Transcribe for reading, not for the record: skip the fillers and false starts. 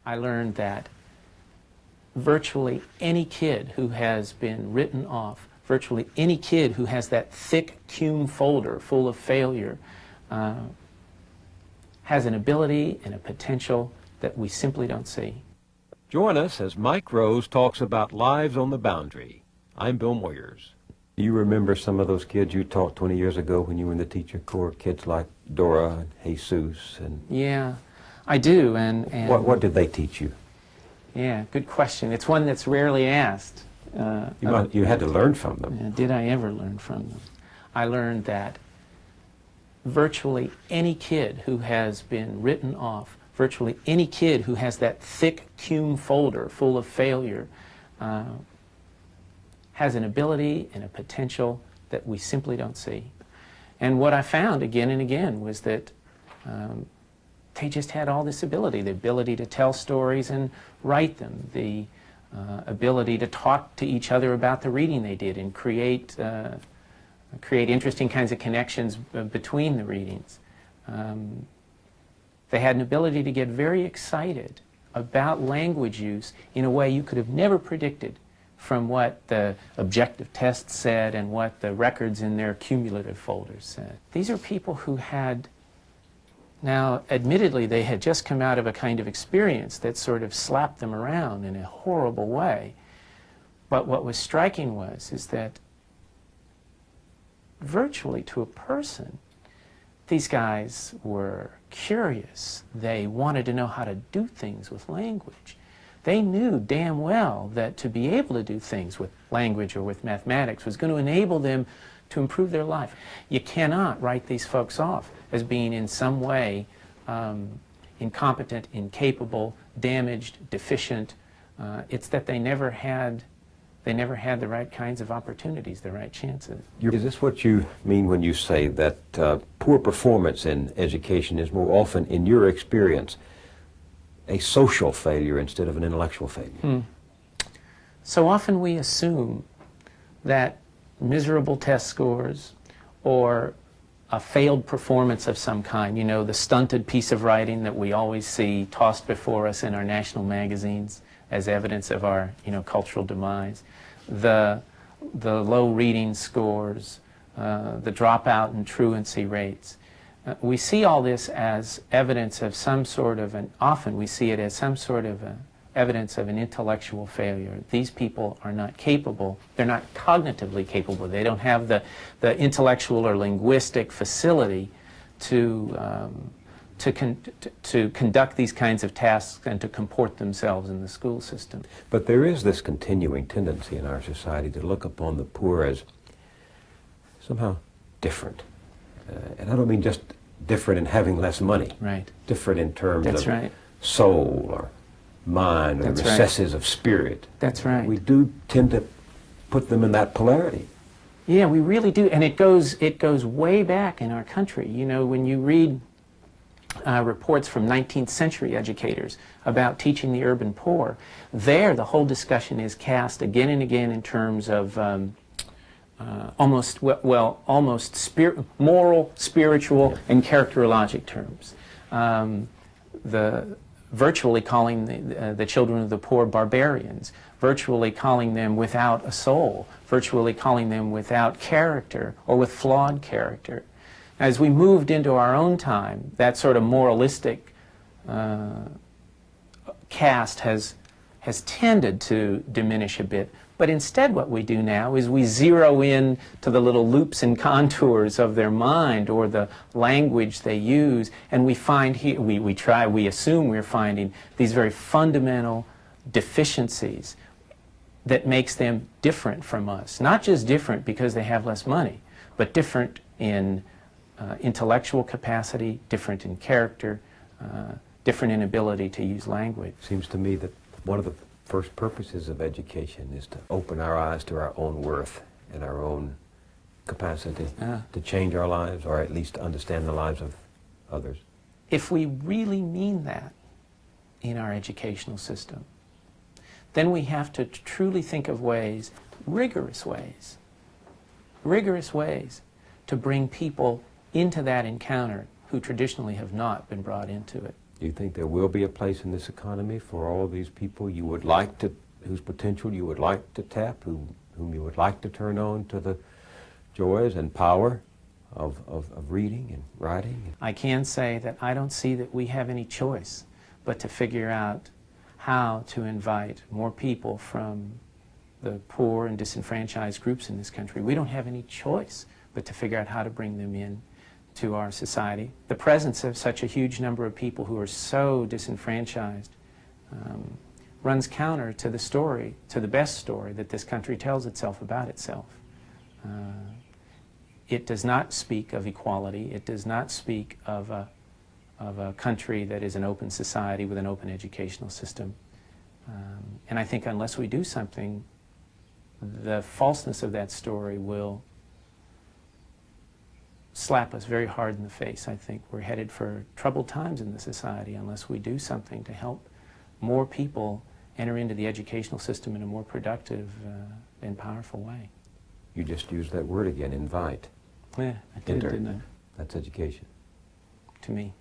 I learned that virtually any kid who has been written off, virtually any kid who has that thick cum folder full of failure, has an ability and a potential that we simply don't see. Join us as Mike Rose talks about lives on the boundary. I'm Bill Moyers. Do you remember some of those kids you taught 20 years ago when you were in the teacher corps, kids like Dora and Jesus? Yeah, I do. And what did they teach you? Yeah, good question. It's one that's rarely asked. You had to learn from them. Did I ever learn from them? I learned that virtually any kid who has been written off, virtually any kid who has that thick cum folder full of failure, has an ability and a potential that we simply don't see. And what I found again and again was that they just had all this ability, the ability to tell stories and write them, the ability to talk to each other about the reading they did and create interesting kinds of connections between the readings. They had an ability to get very excited about language use in a way you could have never predicted from what the objective tests said and what the records in their cumulative folders said. These are people who had, now admittedly they had just come out of a kind of experience that sort of slapped them around in a horrible way. But what was striking is that virtually to a person, these guys were curious. They wanted to know how to do things with language. They knew damn well that to be able to do things with language or with mathematics was going to enable them to improve their life. You cannot write these folks off as being in some way incompetent, incapable, damaged, deficient. It's that they never had the right kinds of opportunities, the right chances. Is this what you mean when you say that poor performance in education is more often, in your experience, a social failure instead of an intellectual failure? So often we assume that miserable test scores or a failed performance of some kind, you know, the stunted piece of writing that we always see tossed before us in our national magazines as evidence of our, cultural demise, the low reading scores, the dropout and truancy rates. We see all this as evidence of some sort of often we see it as some sort of evidence of an intellectual failure. These people are not capable, they're not cognitively capable, they don't have the intellectual or linguistic facility to conduct these kinds of tasks and to comport themselves in the school system. But there is this continuing tendency in our society to look upon the poor as somehow different. And I don't mean just different in having less money. Right. Different in terms That's of right. soul or mind or That's recesses of spirit. That's right. We do tend to put them in that polarity. Yeah, we really do. And it goes way back in our country. When you read reports from 19th century educators about teaching the urban poor, there the whole discussion is cast again and again in terms of almost moral, spiritual, and characterologic terms. Virtually calling the children of the poor barbarians, virtually calling them without a soul, virtually calling them without character or with flawed character. As we moved into our own time, that sort of moralistic cast has tended to diminish a bit. But instead what we do now is we zero in to the little loops and contours of their mind or the language they use, and we find here, we assume we're finding these very fundamental deficiencies that makes them different from us. Not just different because they have less money, but different in intellectual capacity, different in character, different in ability to use language. Seems to me that one of the first purposes of education is to open our eyes to our own worth and our own capacity to change our lives, or at least to understand the lives of others. If we really mean that in our educational system, then we have to truly think of ways, rigorous ways, to bring people into that encounter who traditionally have not been brought into it. Do you think there will be a place in this economy for all these people you would like to, whose potential you would like to tap, whom you would like to turn on to the joys and power of reading and writing? I can say that I don't see that we have any choice but to figure out how to invite more people from the poor and disenfranchised groups in this country. We don't have any choice but to figure out how to bring them in to our society. The presence of such a huge number of people who are so disenfranchised runs counter to the story, to the best story that this country tells itself about itself. It does not speak of equality. It does not speak of a country that is an open society with an open educational system. And I think unless we do something, the falseness of that story will slap us very hard in the face. I think we're headed for troubled times in the society unless we do something to help more people enter into the educational system in a more productive and powerful way. You just used that word again, invite. Yeah, I did, didn't I? That's education. To me.